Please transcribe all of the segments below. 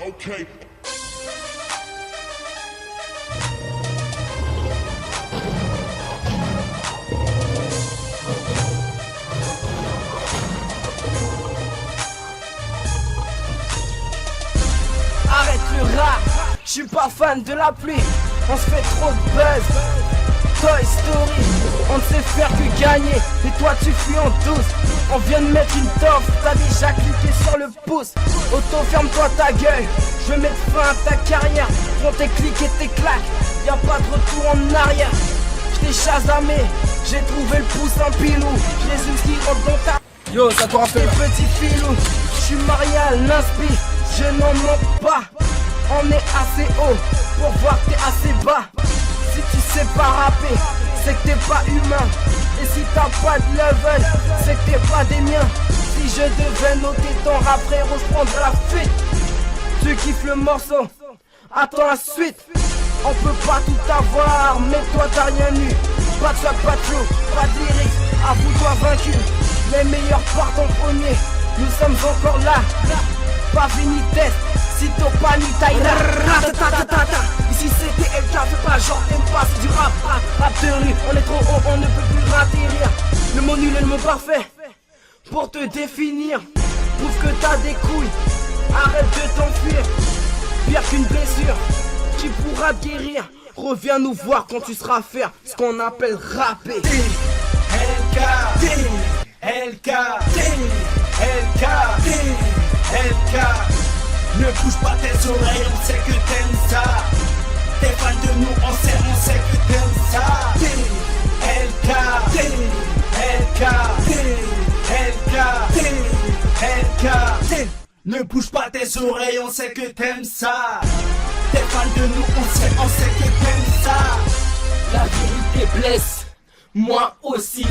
Okay. Arrête le rap, je suis pas fan de la pluie. On se fait trop de buzz. Toy Story, on ne sait faire que gagner. Et toi tu fuis en douce. On vient de mettre une toffe, t'as déjà cliqué sur le pouce. Auto, ferme-toi ta gueule, je vais mettre fin à ta carrière. Prends tes clics et tes claques, y'a pas de retour en arrière. J't'ai chasamé, j'ai trouvé le pouce en pilou. Jésus qui rentre dans ta... Yo, ça t'aura fait petit filou. J'suis Marial, l'inspi, je n'en manque pas. On est assez haut pour voir que t'es assez bas. Si tu sais pas rapper, c'est que t'es pas humain. Et si t'as pas de level, c'est que t'es pas des miens. Si je devais noter ton rap, frérot, j'prendrais la fuite. Tu kiffes le morceau, attends la suite. On peut pas tout avoir, mais toi t'as rien eu. Pas de swag, pas de flow, pas de lyrics, avoue-toi vaincu. Les meilleurs partent en premier, nous sommes encore là. Pas fini test, sitôt pas ni taïda. Ici c'était LK, fais pas genre t'aimes pas, c'est du rap. Rap de rue, on est trop haut, on ne peut plus ratterrir. Le mot nul et le mot parfait, pour te définir. Prouve que t'as des couilles, arrête de t'enfuir. Pire qu'une blessure, tu pourras te guérir. Reviens nous voir quand tu seras faire ce qu'on appelle rapper. LK, LK, LK, LK. Ne bouge pas tes oreilles, on sait que t'aimes ça. T'es fan de nous, on sait que t'aimes ça. LK, LK, LK, LK. Ne bouge pas tes oreilles, on sait que t'aimes ça. T'es fan de nous, on sait que t'aimes ça. La vérité blesse, moi aussi.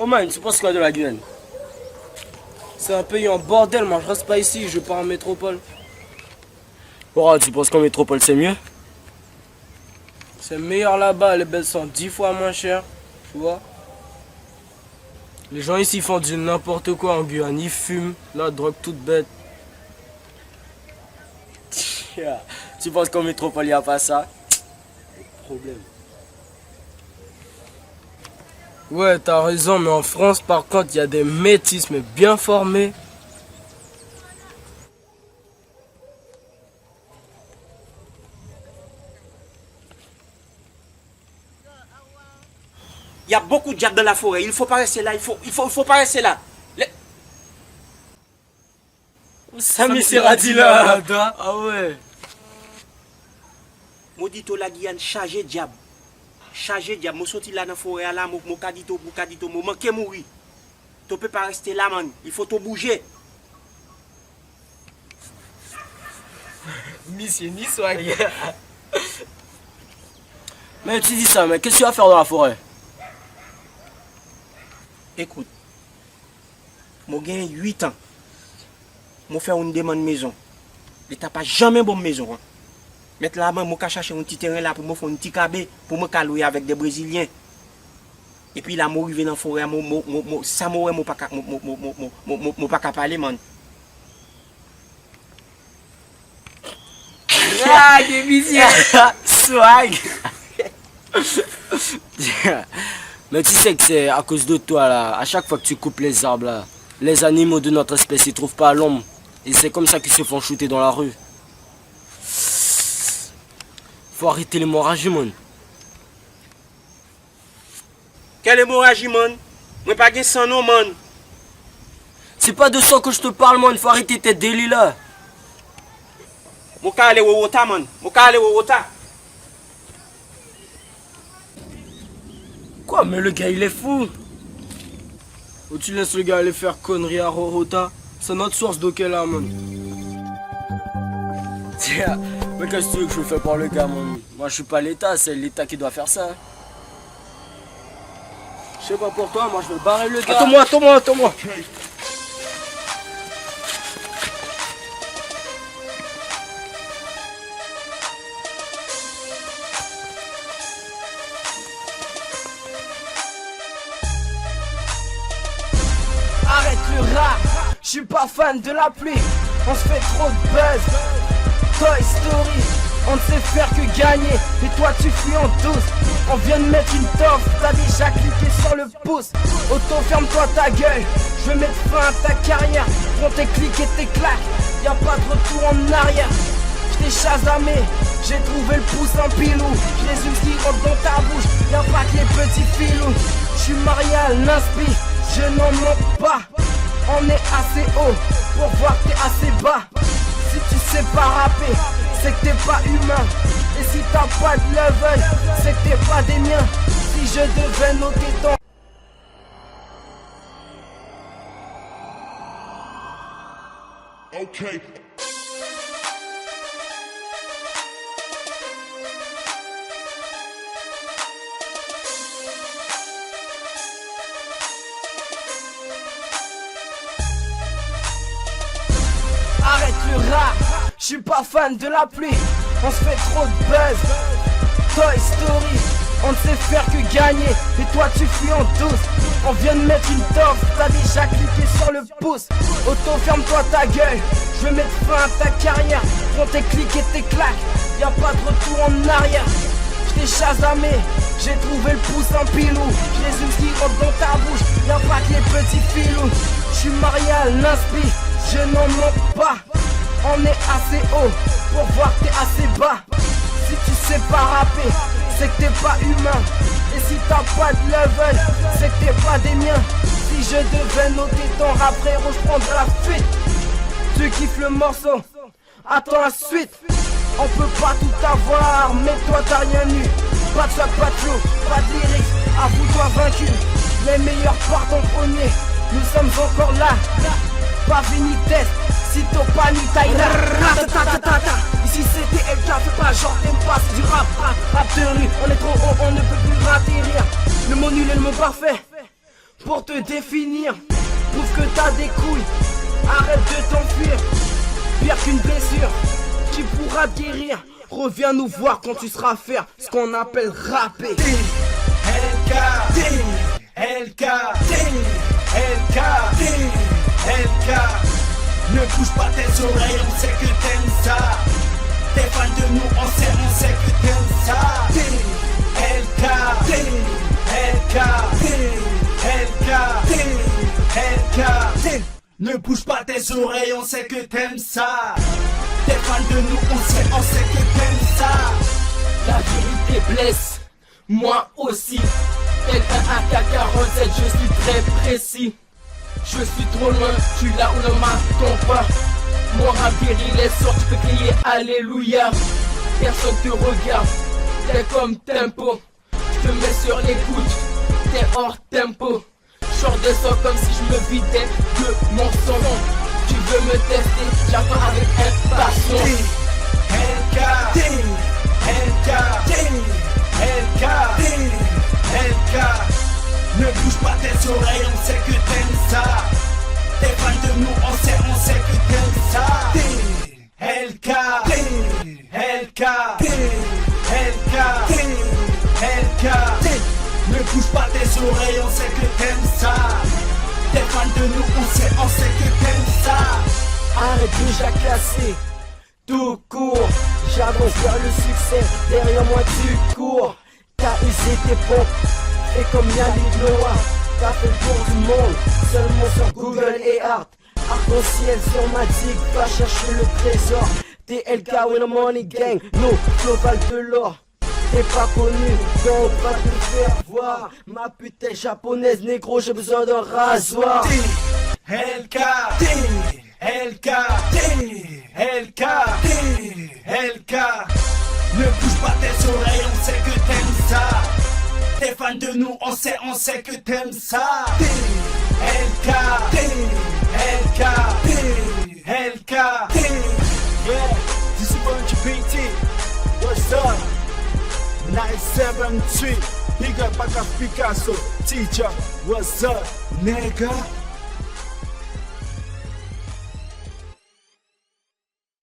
man, tu penses quoi de la Guyane? C'est un pays en bordel, moi je reste pas ici, je pars en métropole. Oh, tu penses qu'en métropole c'est mieux? C'est meilleur là-bas, les bêtes sont 10 fois moins chères, tu vois. Les gens ici font du n'importe quoi en Guyane, ils fument, la drogue toute bête. Tu penses qu'en métropole il n'y a pas ça? Problème. Ouais, t'as raison, mais en France, par contre, il y a des métis, mais bien formés. Il y a beaucoup de diables dans la forêt. Il faut pas rester là. Il faut pas rester là. Sami Seradi là. Ah ouais. Maudito la Guyane chargé diable. Chargé diable. Moi sorti là dans la forêt là, moi kadito, moi manqué mourir. Tu peux pas rester là, man. Il faut te bouger. Monsieur ni swag. Mais tu dis ça, mais qu'est-ce que tu vas faire dans la forêt? Écoute, moi j'ai 8 ans. Moi faire une demande maison. L'État pas jamais bonne maison. Hein. Mettre là-bas, moi chercher un petit terrain là pour me faire un petit cabé pour me calouer avec des Brésiliens. Et puis là, moi arrivé dans la forêt, ça moi pas parler, man. Ah, des musiques. Swag. Mais tu sais que c'est à cause de toi là, à chaque fois que tu coupes les arbres là, les animaux de notre espèce ils trouvent pas l'ombre. Et c'est comme ça qu'ils se font shooter dans la rue. Faut arrêter l'hémorragie, man. Quelle hémorragie, man? Moi pas de sang, non, man. C'est pas de ça que je te parle, man. Faut arrêter tes délits là. Moi aller au Wota, man. Moi aller au Wota. Quoi, mais le gars il est fou. Ou tu laisses le gars aller faire conneries à Rorota. C'est notre source d'eau qu'elle a, man. Tiens, mais qu'est-ce que tu veux que je fais pour le gars, man? Moi je suis pas l'État, c'est l'État qui doit faire ça. Je sais pas pour toi, moi je vais barrer le gars. Attends-moi. Arrête le rap, je suis pas fan de la pluie. On se fait trop de buzz. Toy Story, on ne sait faire que gagner. Et toi tu fuis en douce. On vient de mettre une toffe, t'as déjà cliqué sur le pouce. Auto ferme-toi ta gueule, je vais mettre fin à ta carrière. Prends tes clics et tes claques, y'a pas de retour en arrière. J't'ai chasamé, j'ai trouvé le pouce en pilou. Jésus qui rentre dans ta bouche, y'a pas que les petits filous. J'suis Marial, Naspi, je n'en manque pas. On est assez haut pour voir que t'es assez bas. Si tu sais pas rapper, c'est que t'es pas humain. Et si t'as pas de level, c'est que t'es pas des miens. Si je devais noter ton... Okay. Arrête le rap, je suis pas fan de la pluie. On se fait trop de buzz. Toy Story, on ne sait faire que gagner. Et toi tu fuis en douce. On vient de mettre une toffe, t'as déjà cliqué sur le pouce. Auto ferme-toi ta gueule, je vais mettre fin à ta carrière. Prends tes clics et tes claques, y'a pas de retour en arrière. J't'ai chasamé, j'ai trouvé le pouce en pilou. Jésus qui rentre dans ta bouche, y'a pas que les petits filous. J'suis Marial, Naspi, je n'en manque pas. On est assez haut pour voir que t'es assez bas. Si tu sais pas rapper, c'est que t'es pas humain. Et si t'as pas de level, c'est que t'es pas des miens. Si je devais noter ton rap, frérot, j'prendrais la fuite. Tu kiffes le morceau, attends la suite. On peut pas tout avoir, mais toi t'as rien eu. Pas de swag, pas de flow, pas de lyrics, avoue-toi vaincu. Les meilleurs partent en premier, nous sommes encore là. Pas fini test, si t'as pas ni taille là. Ici c'était LK, fais pas genre t'aimes pas, c'est du rap, rap de rue. On est trop haut, on ne peut plus atterrir. Le mot nul et le mot parfait, pour te définir. Prouve que t'as des couilles, arrête de t'enfuir. Pire qu'une blessure, tu pourras guérir. Reviens nous voir quand tu seras faire ce qu'on appelle rapper. LK, LK, LK, LK. Ne bouge pas tes oreilles, on sait que t'aimes ça. T'es fan de nous, on sait que t'aimes ça. LK, LK, LK, LK. Ne bouge pas tes oreilles, on sait que t'aimes ça. T'es fan de nous, on sait que t'aimes ça. La vérité blesse, moi aussi. Tel un AK-47, je suis très précis. Je suis trop loin, je suis là où ne m'attend pas. Mon rap guérit les sorts, tu peux crier Alléluia. Personne te regarde, t'es comme tempo. Je te mets sur l'écoute, t'es hors tempo. Sors de son comme si je me vidais de mon sang. Tu veux me tester, j'attends avec impatience. LK, LK, LK, LK. Ne bouge pas tes oreilles, on sait que t'aimes ça. T'es fan de nous, on sait que t'aimes ça. LK, LK, LK, LK. Ne bouge pas tes oreilles, on sait que t'aimes ça. T'es fan de nous, on sait que t'aimes ça. Arrête déjà cassé, tout court. J'avance vers le succès, derrière moi tu cours. T'as usé tes pompes, et comme Yannick Noah, t'as fait le tour du monde, seulement sur Google et Art. Arc-en-ciel sur ma digue, va chercher le trésor. TLK with a money gang, no, global de l'or. T'es pas connu, donc va te faire voir. Ma pute est japonaise, négro, j'ai besoin d'un rasoir. LK, LK, LK, LK. Ne bouge pas tes oreilles, on sait que t'aimes ça. T'es fan de nous, on sait que t'aimes ça. LK, LK, LK. Yeah, this is Bunch BT. What's up? 973. Big up Picasso. Teacher, what's up, nigga?